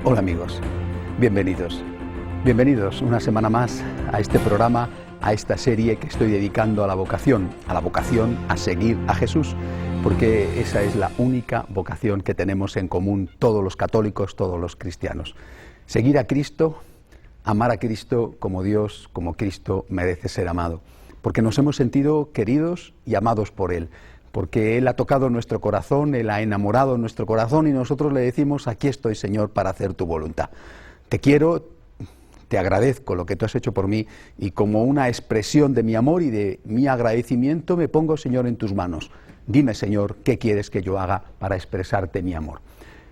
Hola amigos, bienvenidos. Bienvenidos una semana más a este programa, a esta serie que estoy dedicando a la vocación a seguir a Jesús, porque esa es la única vocación que tenemos en común todos los católicos, todos los cristianos. Seguir a Cristo, amar a Cristo como Dios, como Cristo merece ser amado, porque nos hemos sentido queridos y amados por Él, porque Él ha tocado nuestro corazón, Él ha enamorado nuestro corazón y nosotros le decimos: aquí estoy, Señor, para hacer tu voluntad. Te quiero, te agradezco lo que tú has hecho por mí y como una expresión de mi amor y de mi agradecimiento me pongo, Señor, en tus manos. Dime, Señor, ¿qué quieres que yo haga para expresarte mi amor?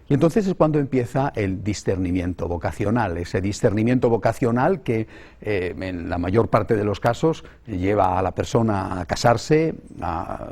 Y entonces es cuando empieza el discernimiento vocacional, ese discernimiento vocacional que en la mayor parte de los casos lleva a la persona a casarse, a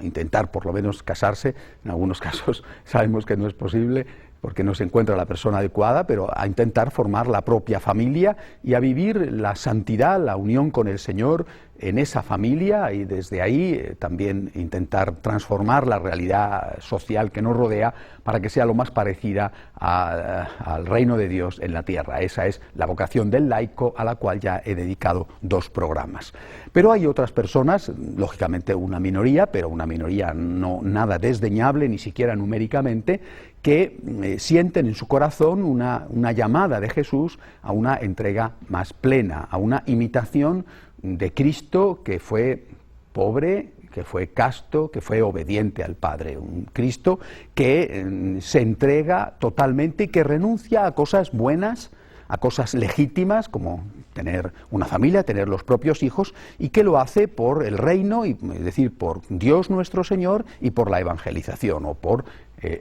intentar por lo menos casarse. En algunos casos sabemos que no es posible porque no se encuentra la persona adecuada, pero a intentar formar la propia familia y a vivir la santidad, la unión con el Señor en esa familia y desde ahí también intentar transformar la realidad social que nos rodea para que sea lo más parecida al reino de Dios en la tierra. Esa es la vocación del laico, a la cual ya he dedicado 2 programas. Pero hay otras personas, lógicamente una minoría, pero una minoría no nada desdeñable, ni siquiera numéricamente, que sienten en su corazón una llamada de Jesús a una entrega más plena, a una imitación de Cristo que fue pobre, que fue casto, que fue obediente al Padre. Un Cristo que se entrega totalmente y que renuncia a cosas buenas, a cosas legítimas como tener una familia, tener los propios hijos, y que lo hace por el reino, es decir, por Dios nuestro Señor y por la evangelización o por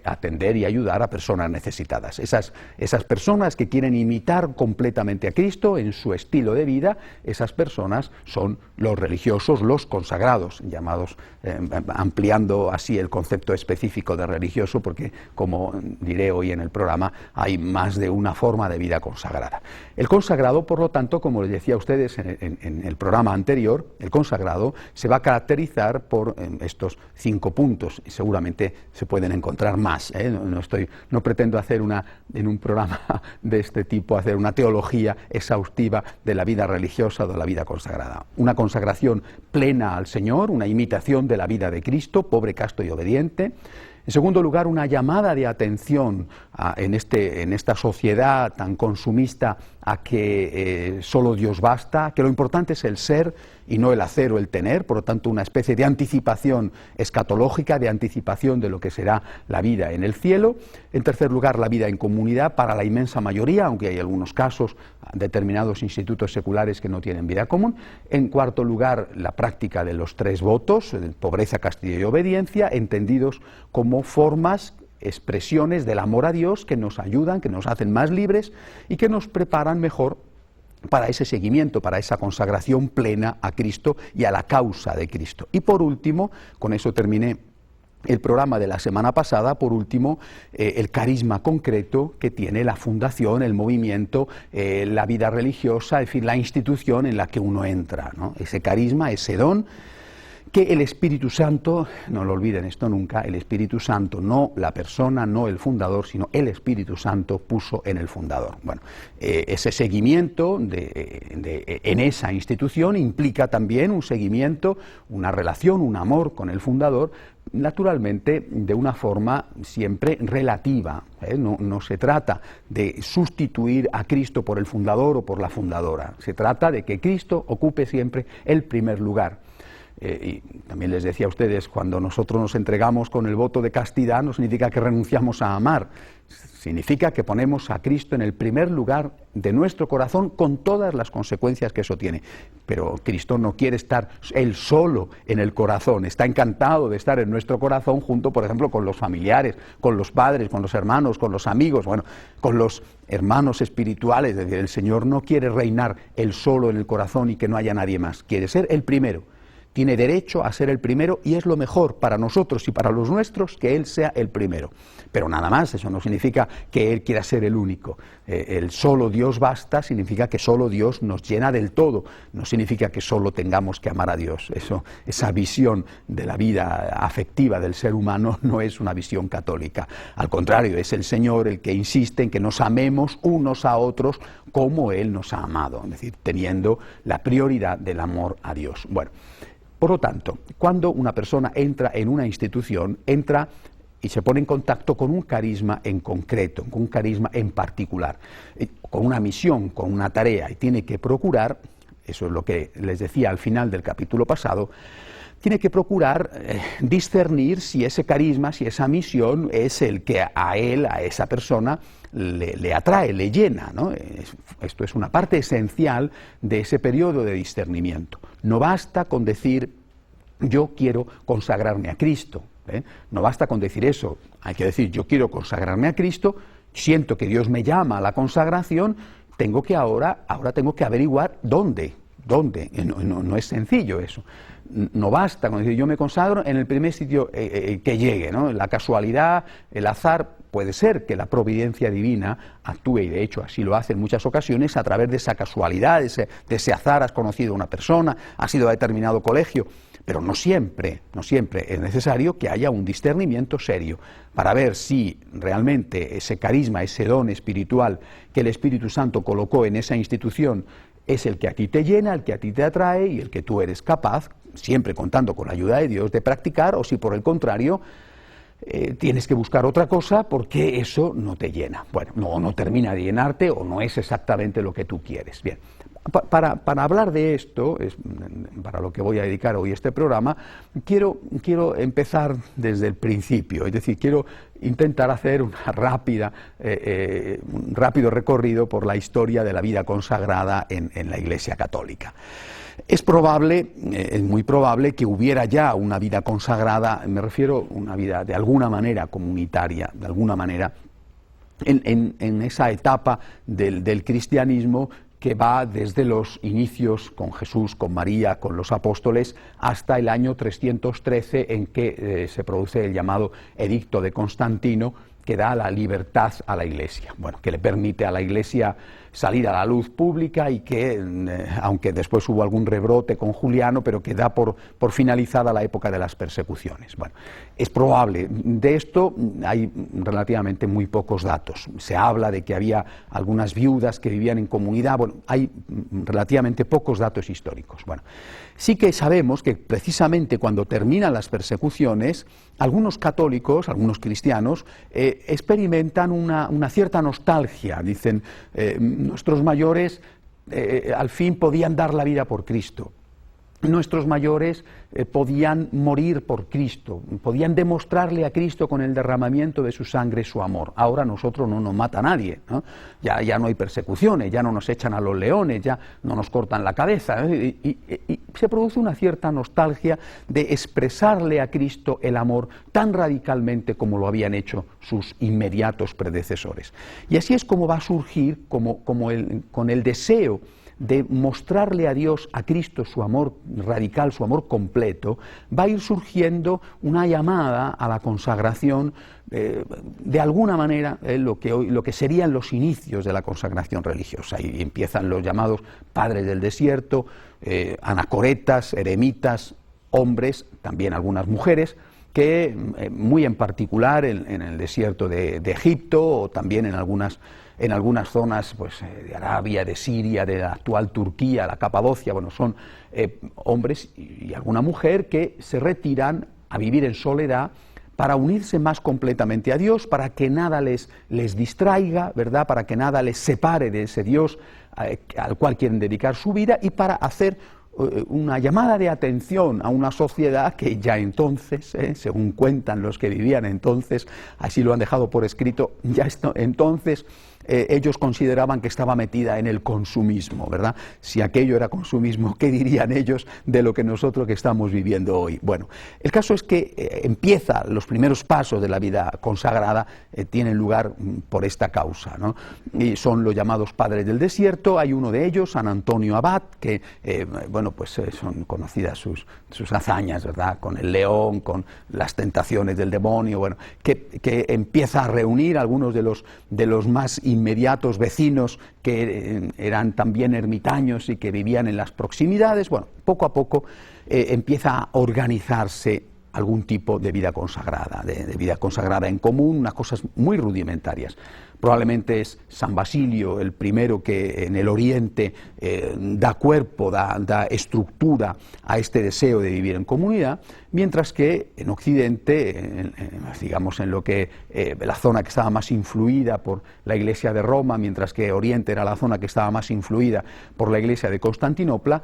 atender y ayudar a personas necesitadas. Esas personas que quieren imitar completamente a Cristo en su estilo de vida, esas personas son los religiosos, los consagrados, llamados, ampliando así el concepto específico de religioso, porque como diré hoy en el programa, hay más de una forma de vida consagrada. El consagrado, por lo tanto, como les decía a ustedes en el programa anterior, el consagrado se va a caracterizar por estos 5 puntos, y seguramente se pueden encontrar más. No pretendo hacer en un programa de este tipo, hacer una teología exhaustiva de la vida religiosa o de la vida consagrada. Una consagración plena al Señor, una imitación de la vida de Cristo, pobre, casto y obediente. En segundo lugar, una llamada de atención en esta sociedad tan consumista a que solo Dios basta, que lo importante es el ser y no el hacer o el tener, por lo tanto una especie de anticipación escatológica, de anticipación de lo que será la vida en el cielo. En tercer lugar, la vida en comunidad para la inmensa mayoría, aunque hay algunos casos, determinados institutos seculares que no tienen vida común. En cuarto lugar, la práctica de los 3 votos, pobreza, castidad y obediencia, entendidos como formas, expresiones del amor a Dios que nos ayudan, que nos hacen más libres y que nos preparan mejor para ese seguimiento, para esa consagración plena a Cristo y a la causa de Cristo. Y por último, con eso terminé el programa de la semana pasada, por último, el carisma concreto que tiene la fundación, el movimiento, la vida religiosa, en fin, la institución en la que uno entra, ¿no? Ese carisma, ese don que el Espíritu Santo, no lo olviden esto nunca, el Espíritu Santo, no la persona, no el fundador, sino el Espíritu Santo puso en el fundador. Bueno, ese seguimiento en esa institución implica también un seguimiento, una relación, un amor con el fundador, naturalmente de una forma siempre relativa. No se trata de sustituir a Cristo por el fundador o por la fundadora, se trata de que Cristo ocupe siempre el primer lugar. Y también les decía a ustedes, cuando nosotros nos entregamos con el voto de castidad, no significa que renunciamos a amar, significa que ponemos a Cristo en el primer lugar de nuestro corazón con todas las consecuencias que eso tiene. Pero Cristo no quiere estar Él solo en el corazón, está encantado de estar en nuestro corazón junto, por ejemplo, con los familiares, con los padres, con los hermanos, con los amigos, bueno, con los hermanos espirituales. El Señor no quiere reinar Él solo en el corazón y que no haya nadie más, quiere ser el primero. Tiene derecho a ser el primero y es lo mejor para nosotros y para los nuestros que Él sea el primero. Pero nada más, eso no significa que Él quiera ser el único. El solo Dios basta significa que solo Dios nos llena del todo. No significa que solo tengamos que amar a Dios. Esa visión de la vida afectiva del ser humano no es una visión católica. Al contrario, es el Señor el que insiste en que nos amemos unos a otros como Él nos ha amado, es decir, teniendo la prioridad del amor a Dios. Bueno, por lo tanto, cuando una persona entra en una institución, entra y se pone en contacto con un carisma en concreto, con un carisma en particular, con una misión, con una tarea, y tiene que procurar, eso es lo que les decía al final del capítulo pasado, tiene que procurar discernir si ese carisma, si esa misión es el que a él, a esa persona, le atrae, le llena, ¿no? Esto es una parte esencial de ese periodo de discernimiento. No basta con decir, yo quiero consagrarme a Cristo, ¿eh? No basta con decir eso, hay que decir, yo quiero consagrarme a Cristo, siento que Dios me llama a la consagración, tengo que ahora tengo que averiguar dónde. No es sencillo eso. No basta con decir yo me consagro en el primer sitio que llegue, ¿no? La casualidad, el azar, puede ser que la providencia divina actúe, y de hecho así lo hace en muchas ocasiones, a través de esa casualidad, de ese azar. Has conocido a una persona, has ido a determinado colegio, pero no siempre es necesario que haya un discernimiento serio para ver si realmente ese carisma, ese don espiritual que el Espíritu Santo colocó en esa institución es el que a ti te llena, el que a ti te atrae y el que tú eres capaz, siempre contando con la ayuda de Dios, de practicar, o si por el contrario tienes que buscar otra cosa porque eso no te llena. Bueno, no termina de llenarte o no es exactamente lo que tú quieres. Bien, para hablar de esto, para lo que voy a dedicar hoy este programa, quiero empezar desde el principio, es decir, quiero intentar hacer un rápido recorrido por la historia de la vida consagrada en la Iglesia Católica. Es muy probable que hubiera ya una vida consagrada, me refiero a una vida de alguna manera comunitaria, de alguna manera, en esa etapa del cristianismo que va desde los inicios con Jesús, con María, con los apóstoles, hasta el año 313 en que se produce el llamado Edicto de Constantino, que da la libertad a la Iglesia, bueno, que le permite a la Iglesia salir a la luz pública y que, aunque después hubo algún rebrote con Juliano, pero que da por finalizada la época de las persecuciones. Bueno, es probable, de esto hay relativamente muy pocos datos. Se habla de que había algunas viudas que vivían en comunidad, bueno, hay relativamente pocos datos históricos. Bueno, sí que sabemos que precisamente cuando terminan las persecuciones, algunos católicos, algunos cristianos, experimentan una cierta nostalgia. Dicen, nuestros mayores al fin podían dar la vida por Cristo. Nuestros mayores podían morir por Cristo, podían demostrarle a Cristo con el derramamiento de su sangre su amor. Ahora nosotros no nos mata nadie, ¿no? Ya no hay persecuciones, ya no nos echan a los leones, ya no nos cortan la cabeza, ¿eh? Y se produce una cierta nostalgia de expresarle a Cristo el amor tan radicalmente como lo habían hecho sus inmediatos predecesores. Y así es como va a surgir, con el deseo de mostrarle a Dios, a Cristo, su amor radical, su amor completo, va a ir surgiendo una llamada a la consagración, de alguna manera, lo que serían los inicios de la consagración religiosa. Ahí empiezan los llamados padres del desierto, anacoretas, eremitas, hombres, también algunas mujeres, que muy en particular en el desierto de Egipto, o también en algunas zonas pues, de Arabia, de Siria, de la actual Turquía, la Capadocia, bueno, son hombres y alguna mujer que se retiran a vivir en soledad para unirse más completamente a Dios, para que nada les distraiga, ¿verdad?, para que nada les separe de ese Dios al cual quieren dedicar su vida, y para hacer una llamada de atención a una sociedad que ya entonces, según cuentan los que vivían entonces, así lo han dejado por escrito, ya entonces ellos consideraban que estaba metida en el consumismo, ¿verdad? Si aquello era consumismo, ¿qué dirían ellos de lo que nosotros que estamos viviendo hoy? Bueno, el caso es que los primeros pasos de la vida consagrada tienen lugar por esta causa, ¿no? Y son los llamados padres del desierto. Hay uno de ellos, San Antonio Abad, que son conocidas sus hazañas, ¿verdad? Con el león, con las tentaciones del demonio, bueno, que empieza a reunir a algunos de los más inmediatos vecinos que eran también ermitaños y que vivían en las proximidades. Bueno, poco a poco empieza a organizarse algún tipo de vida consagrada, de vida consagrada en común, unas cosas muy rudimentarias. Probablemente es San Basilio el primero que en el Oriente da cuerpo, da estructura a este deseo de vivir en comunidad, mientras que en Occidente, digamos en lo que la zona que estaba más influida por la Iglesia de Roma, mientras que Oriente era la zona que estaba más influida por la Iglesia de Constantinopla,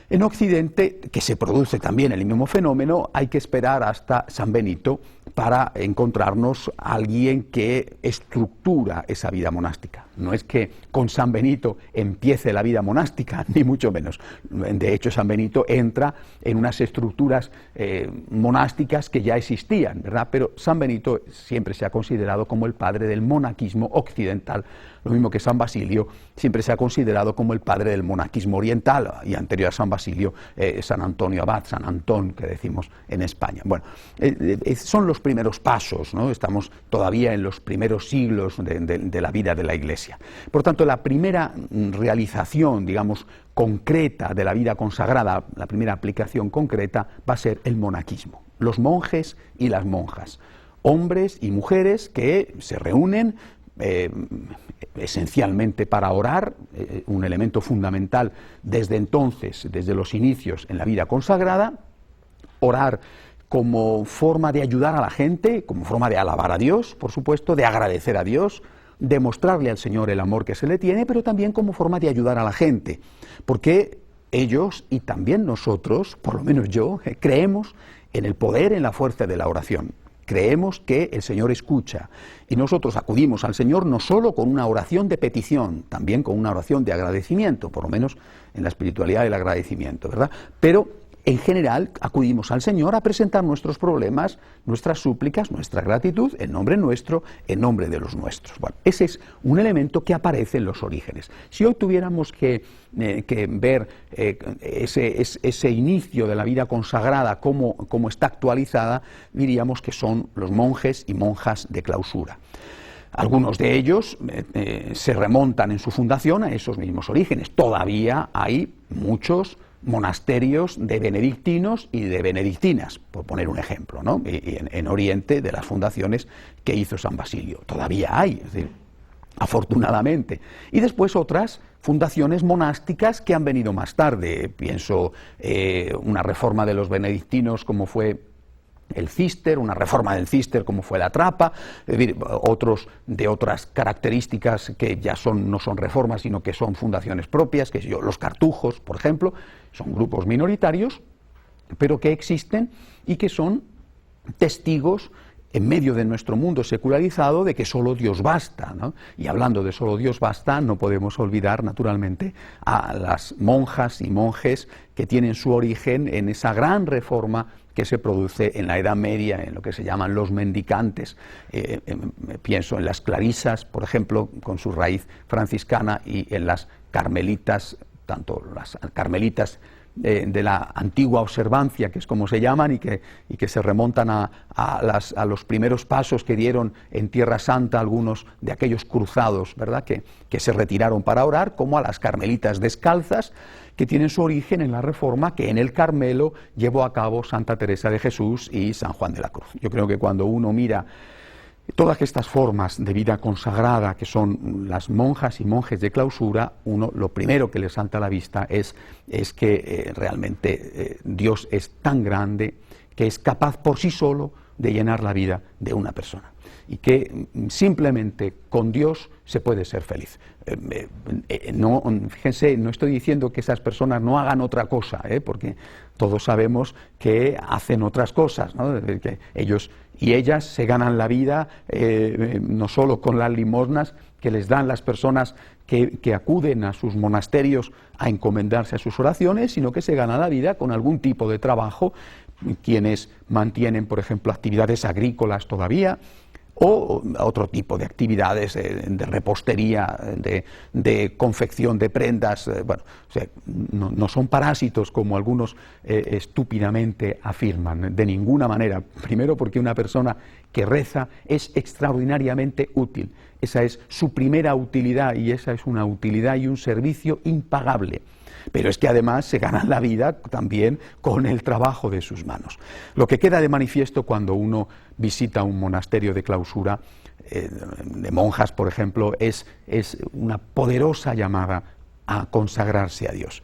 en Occidente, que se produce también el mismo fenómeno, hay que esperar hasta San Benito para encontrarnos a alguien que estructura esa vida monástica. No es que con San Benito empiece la vida monástica, ni mucho menos. De hecho, San Benito entra en unas estructuras monásticas que ya existían, ¿verdad? Pero San Benito siempre se ha considerado como el padre del monaquismo occidental, lo mismo que San Basilio siempre se ha considerado como el padre del monaquismo oriental, y anterior a San Basilio, San Antonio Abad, San Antón, que decimos en España. Bueno, son los primeros pasos, ¿no? Estamos todavía en los primeros siglos de la vida de la Iglesia. Por tanto, la primera realización, digamos, concreta de la vida consagrada, la primera aplicación concreta, va a ser el monaquismo. Los monjes y las monjas, hombres y mujeres que se reúnen esencialmente para orar, un elemento fundamental desde entonces, desde los inicios en la vida consagrada, orar como forma de ayudar a la gente, como forma de alabar a Dios, por supuesto, de agradecer a Dios, de mostrarle al Señor el amor que se le tiene, pero también como forma de ayudar a la gente, porque ellos y también nosotros, por lo menos yo, creemos en el poder, en la fuerza de la oración. Creemos que el Señor escucha y nosotros acudimos al Señor no solo con una oración de petición, también con una oración de agradecimiento, por lo menos en la espiritualidad del agradecimiento, ¿verdad? Pero en general acudimos al Señor a presentar nuestros problemas, nuestras súplicas, nuestra gratitud, en nombre nuestro, en nombre de los nuestros. Bueno, ese es un elemento que aparece en los orígenes. Si hoy tuviéramos que ver ese inicio de la vida consagrada, cómo está actualizada, diríamos que son los monjes y monjas de clausura. Algunos de ellos se remontan en su fundación a esos mismos orígenes. Todavía hay muchos monasterios de benedictinos y de benedictinas, por poner un ejemplo, ¿no? Y en Oriente, de las fundaciones que hizo San Basilio. Todavía hay, es decir, afortunadamente. Y después otras fundaciones monásticas que han venido más tarde. Pienso una reforma de los benedictinos como fue el Cister, una reforma del Cister como fue la Trapa, es decir, otros de otras características que ya no son reformas, sino que son fundaciones propias, que los cartujos, por ejemplo, son grupos minoritarios, pero que existen y que son testigos en medio de nuestro mundo secularizado de que solo Dios basta, ¿no? Y hablando de solo Dios basta, no podemos olvidar naturalmente a las monjas y monjes que tienen su origen en esa gran reforma que se produce en la Edad Media, en lo que se llaman los mendicantes. Pienso en las clarisas, por ejemplo, con su raíz franciscana, y en las carmelitas, tanto las carmelitas de la antigua observancia, que es como se llaman, y que se remontan a los primeros pasos que dieron en Tierra Santa algunos de aquellos cruzados, ¿verdad?, que se retiraron para orar, como a las carmelitas descalzas, que tienen su origen en la reforma que en el Carmelo llevó a cabo Santa Teresa de Jesús y San Juan de la Cruz. Yo creo que cuando uno mira todas estas formas de vida consagrada que son las monjas y monjes de clausura, lo primero que le salta a la vista es que realmente Dios es tan grande que es capaz por sí solo de llenar la vida de una persona, y que simplemente con Dios se puede ser feliz. Fíjense, no estoy diciendo que esas personas no hagan otra cosa, porque todos sabemos que hacen otras cosas, ¿no? Que ellos Y ellas se ganan la vida no solo con las limosnas que les dan las personas que acuden a sus monasterios a encomendarse a sus oraciones, sino que se ganan la vida con algún tipo de trabajo, quienes mantienen, por ejemplo, actividades agrícolas todavía, o otro tipo de actividades de repostería, de confección de prendas. Bueno, o sea, no son parásitos como algunos estúpidamente afirman, de ninguna manera. Primero, porque una persona que reza es extraordinariamente útil. Esa es su primera utilidad, y esa es una utilidad y un servicio impagable. Pero es que además se ganan la vida también con el trabajo de sus manos. Lo que queda de manifiesto cuando uno visita un monasterio de clausura, de monjas, por ejemplo, es una poderosa llamada a consagrarse a Dios.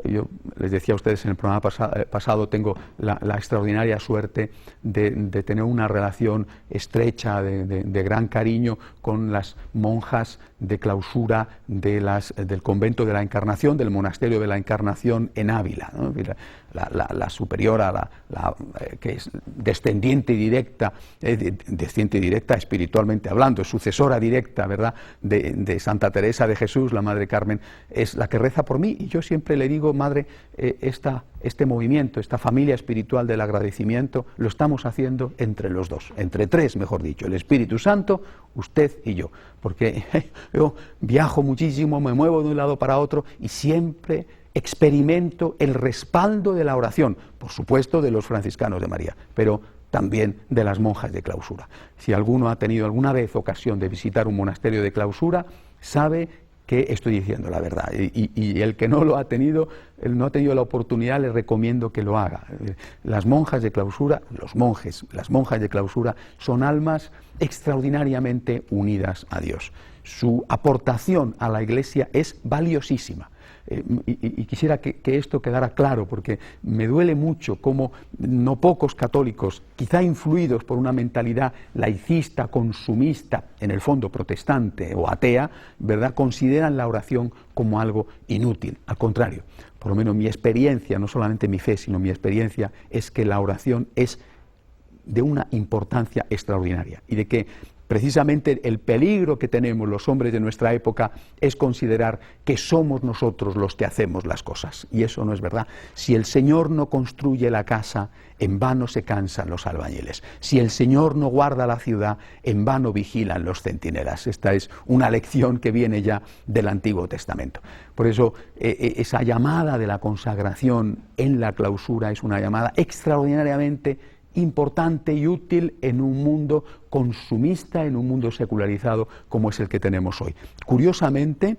Yo les decía a ustedes en el programa pasado, tengo la extraordinaria suerte de tener una relación estrecha, de gran cariño con las monjas de clausura del convento de la Encarnación, del monasterio de la Encarnación en Ávila, ¿no? La superiora, que es descendiente directa espiritualmente hablando, sucesora directa, ¿verdad?, de Santa Teresa de Jesús, la Madre Carmen, es la que reza por mí, y yo siempre le digo: Madre, este movimiento, esta familia espiritual del agradecimiento, lo estamos haciendo entre los dos, entre tres, mejor dicho, el Espíritu Santo, usted y yo, porque yo viajo muchísimo, me muevo de un lado para otro y siempre experimento el respaldo de la oración, por supuesto de los franciscanos de María, pero también de las monjas de clausura. Si alguno ha tenido alguna vez ocasión de visitar un monasterio de clausura, sabe que estoy diciendo la verdad, y el que no lo ha tenido, él no ha tenido la oportunidad, le recomiendo que lo haga. Las monjas de clausura, las monjas de clausura son almas extraordinariamente unidas a Dios. Su aportación a la Iglesia es valiosísima. Y quisiera que esto quedara claro, porque me duele mucho cómo no pocos católicos, quizá influidos por una mentalidad laicista, consumista, en el fondo protestante o atea, ¿verdad?, consideran la oración como algo inútil. Al contrario, por lo menos mi experiencia, no solamente mi fe, sino mi experiencia, es que la oración es de una importancia extraordinaria, y de que precisamente el peligro que tenemos los hombres de nuestra época es considerar que somos nosotros los que hacemos las cosas, y eso no es verdad. Si el Señor no construye la casa, en vano se cansan los albañiles. Si el Señor no guarda la ciudad, en vano vigilan los centinelas. Esta es una lección que viene ya del Antiguo Testamento. Por eso esa llamada de la consagración en la clausura es una llamada extraordinariamente importante y útil en un mundo consumista, en un mundo secularizado como es el que tenemos hoy. Curiosamente,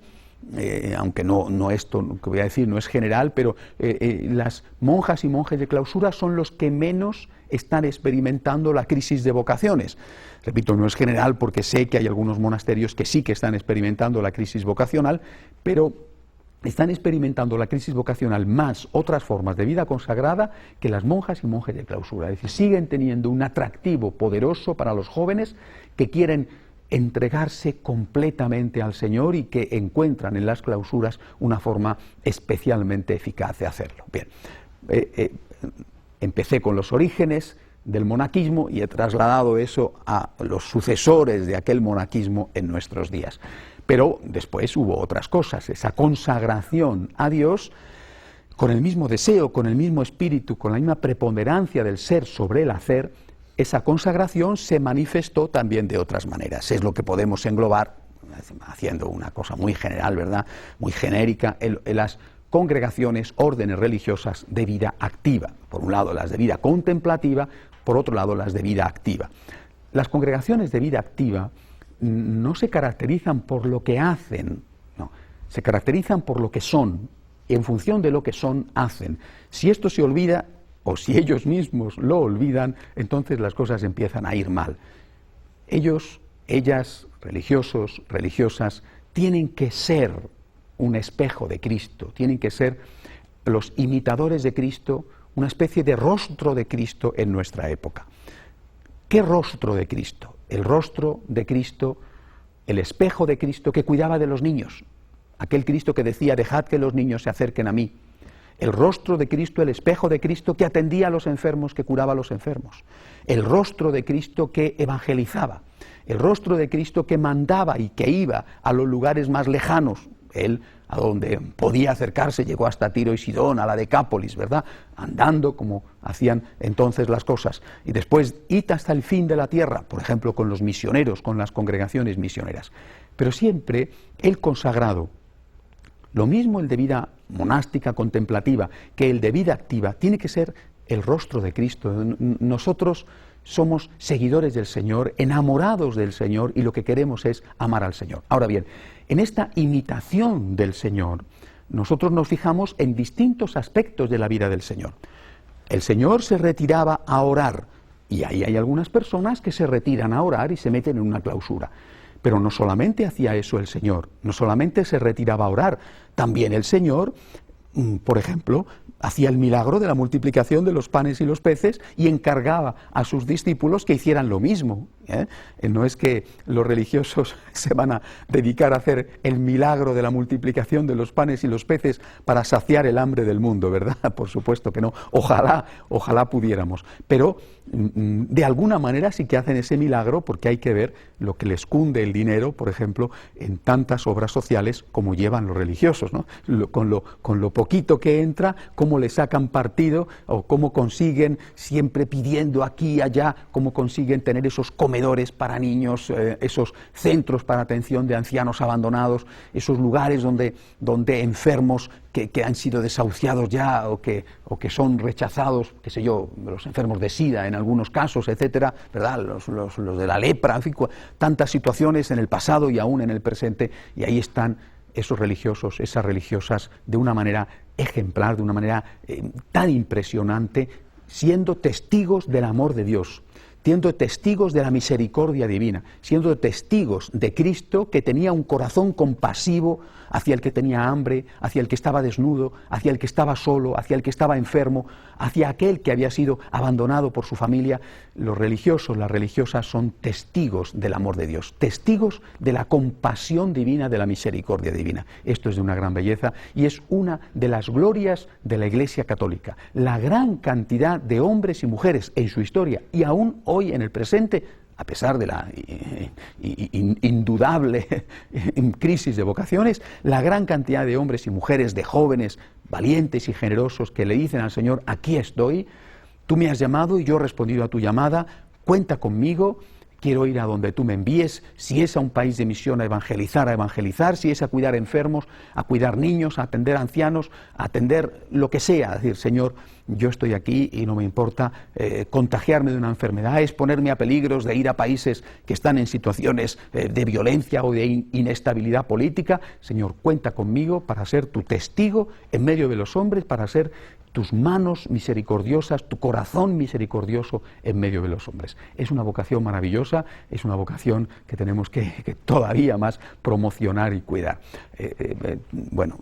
aunque no esto que voy a decir no es general, pero las monjas y monjes de clausura son los que menos están experimentando la crisis de vocaciones. Repito, no es general, porque sé que hay algunos monasterios que sí que están experimentando la crisis vocacional, pero están experimentando la crisis vocacional más otras formas de vida consagrada que las monjas y monjes de clausura. Es decir, siguen teniendo un atractivo poderoso para los jóvenes que quieren entregarse completamente al Señor y que encuentran en las clausuras una forma especialmente eficaz de hacerlo. Bien, empecé con los orígenes del monaquismo y he trasladado eso a los sucesores de aquel monaquismo en nuestros días. Pero después hubo otras cosas, esa consagración a Dios con el mismo deseo, con el mismo espíritu, con la misma preponderancia del ser sobre el hacer. Esa consagración se manifestó también de otras maneras. Es lo que podemos englobar, haciendo una cosa muy general, ¿verdad?, muy genérica, en las congregaciones, órdenes religiosas de vida activa. Por un lado las de vida contemplativa, por otro lado las de vida activa. Las congregaciones de vida activa no se caracterizan por lo que hacen, no, se caracterizan por lo que son, y en función de lo que son, hacen. Si esto se olvida, o si ellos mismos lo olvidan, entonces las cosas empiezan a ir mal. Ellos, ellas, religiosos, religiosas, tienen que ser un espejo de Cristo, tienen que ser los imitadores de Cristo, una especie de rostro de Cristo en nuestra época. ¿Qué rostro de Cristo? El rostro de Cristo, el espejo de Cristo que cuidaba de los niños, aquel Cristo que decía: dejad que los niños se acerquen a mí. El rostro de Cristo, el espejo de Cristo que atendía a los enfermos, que curaba a los enfermos. El rostro de Cristo que evangelizaba. El rostro de Cristo que mandaba y que iba a los lugares más lejanos. Él, a donde podía acercarse, llegó hasta Tiro y Sidón, a la Decápolis, ¿verdad? Andando como hacían entonces las cosas. Y después, id hasta el fin de la tierra, por ejemplo, con los misioneros, con las congregaciones misioneras. Pero siempre el consagrado, lo mismo el de vida monástica, contemplativa, que el de vida activa, tiene que ser el rostro de Cristo. Nosotros somos seguidores del Señor, enamorados del Señor, y lo que queremos es amar al Señor. Ahora bien, en esta imitación del Señor, nosotros nos fijamos en distintos aspectos de la vida del Señor. El Señor se retiraba a orar, y ahí hay algunas personas que se retiran a orar y se meten en una clausura. Pero no solamente hacía eso el Señor, no solamente se retiraba a orar, también el Señor, por ejemplo, hacía el milagro de la multiplicación de los panes y los peces y encargaba a sus discípulos que hicieran lo mismo. No es que los religiosos se van a dedicar a hacer el milagro de la multiplicación de los panes y los peces para saciar el hambre del mundo, ¿verdad? Por supuesto que no. Ojalá pudiéramos. Pero de alguna manera sí que hacen ese milagro, porque hay que ver lo que les cunde el dinero, por ejemplo, en tantas obras sociales como llevan los religiosos, ¿no? Con lo poquito que entra, cómo le sacan partido, o cómo consiguen, siempre pidiendo aquí y allá, cómo consiguen tener esos comedores para niños, esos centros para atención de ancianos abandonados, esos lugares donde enfermos que han sido desahuciados ya o que son rechazados, qué sé yo, los enfermos de SIDA en algunos casos, etcétera, ¿verdad? Los de la lepra, en fin, tantas situaciones en el pasado y aún en el presente, y ahí están esos religiosos, esas religiosas, de una manera ejemplar, de una manera tan impresionante, siendo testigos del amor de Dios, siendo testigos de la misericordia divina, siendo testigos de Cristo, que tenía un corazón compasivo hacia el que tenía hambre, hacia el que estaba desnudo, hacia el que estaba solo, hacia el que estaba enfermo, hacia aquel que había sido abandonado por su familia. Los religiosos, las religiosas son testigos del amor de Dios, testigos de la compasión divina, de la misericordia divina. Esto es de una gran belleza y es una de las glorias de la Iglesia Católica. La gran cantidad de hombres y mujeres en su historia y aún hoy en el presente, a pesar de la indudable crisis de vocaciones, la gran cantidad de hombres y mujeres, de jóvenes, valientes y generosos, que le dicen al Señor: aquí estoy, tú me has llamado y yo he respondido a tu llamada, cuenta conmigo, quiero ir a donde tú me envíes, si es a un país de misión a evangelizar, si es a cuidar enfermos, a cuidar niños, a atender ancianos, a atender lo que sea. Es decir, Señor, yo estoy aquí y no me importa contagiarme de una enfermedad, exponerme a peligros de ir a países que están en situaciones de violencia o de inestabilidad política. Señor, cuenta conmigo para ser tu testigo en medio de los hombres, para ser tus manos misericordiosas, tu corazón misericordioso en medio de los hombres. Es una vocación maravillosa, es una vocación que tenemos que todavía más promocionar y cuidar. Bueno,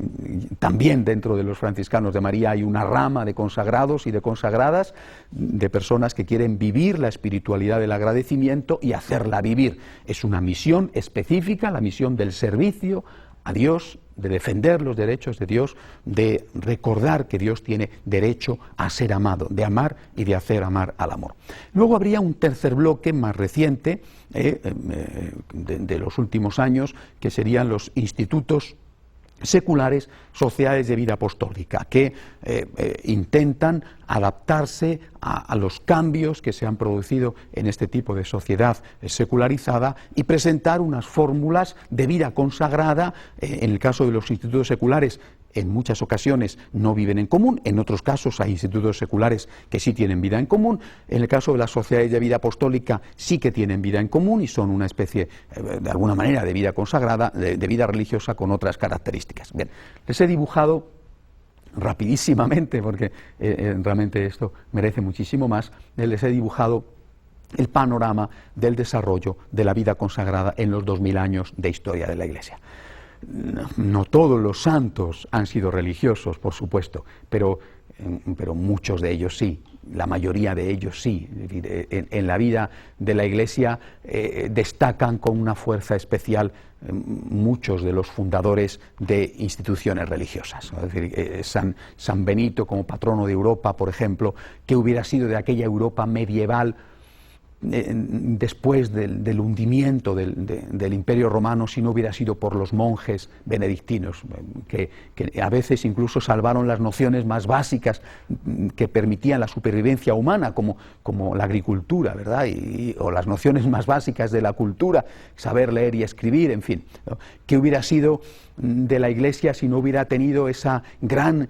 también dentro de los franciscanos de María hay una rama de consagrados y de consagradas, de personas que quieren vivir la espiritualidad del agradecimiento y hacerla vivir. Es una misión específica, la misión del servicio a Dios, de defender los derechos de Dios, de recordar que Dios tiene derecho a ser amado, de amar y de hacer amar al amor. Luego habría un tercer bloque más reciente, de los últimos años, que serían los institutos seculares, sociedades de vida apostólica, que intentan adaptarse a los cambios que se han producido en este tipo de sociedad secularizada y presentar unas fórmulas de vida consagrada. En el caso de los institutos seculares, en muchas ocasiones no viven en común, en otros casos hay institutos seculares que sí tienen vida en común. En el caso de las sociedades de vida apostólica sí que tienen vida en común y son una especie, de alguna manera, de vida consagrada, de vida religiosa con otras características. Bien, les he dibujado rapidísimamente, porque realmente esto merece muchísimo más, les he dibujado el panorama del desarrollo de la vida consagrada en los 2000 años de historia de la Iglesia. No todos los santos han sido religiosos, por supuesto, pero muchos de ellos sí. la mayoría de ellos sí. Es decir, en la vida de la Iglesia destacan con una fuerza especial muchos de los fundadores de instituciones religiosas, ¿no? Es decir, San Benito como patrono de Europa, por ejemplo, que hubiera sido de aquella Europa medieval después del hundimiento del Imperio Romano si no hubiera sido por los monjes benedictinos, que a veces incluso salvaron las nociones más básicas que permitían la supervivencia humana, como la agricultura, ¿verdad? O las nociones más básicas de la cultura, saber leer y escribir, en fin, ¿no? ¿Qué hubiera sido de la Iglesia si no hubiera tenido esa gran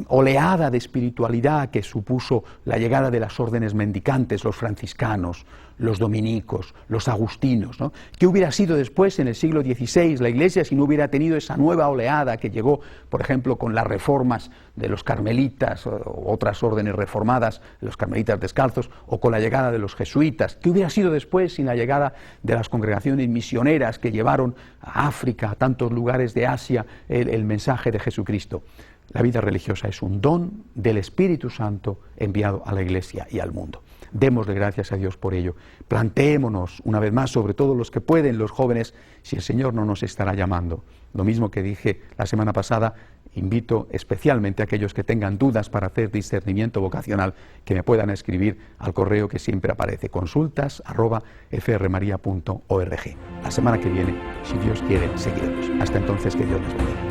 oleada de espiritualidad que supuso la llegada de las órdenes mendicantes, los franciscanos, los dominicos, los agustinos, ¿no? ¿Qué hubiera sido después, en el siglo XVI, la Iglesia si no hubiera tenido esa nueva oleada que llegó, por ejemplo, con las reformas de los carmelitas o otras órdenes reformadas, los carmelitas descalzos, o con la llegada de los jesuitas? ¿Qué hubiera sido después sin la llegada de las congregaciones misioneras que llevaron a África, a tantos lugares de Asia, el mensaje de Jesucristo? La vida religiosa es un don del Espíritu Santo enviado a la Iglesia y al mundo. Démosle gracias a Dios por ello. Planteémonos una vez más, sobre todo los que pueden, los jóvenes, si el Señor no nos estará llamando. Lo mismo que dije la semana pasada, invito especialmente a aquellos que tengan dudas para hacer discernimiento vocacional, que me puedan escribir al correo que siempre aparece, consultas@frmaria.org. La semana que viene, si Dios quiere, seguiremos. Hasta entonces, que Dios les bendiga.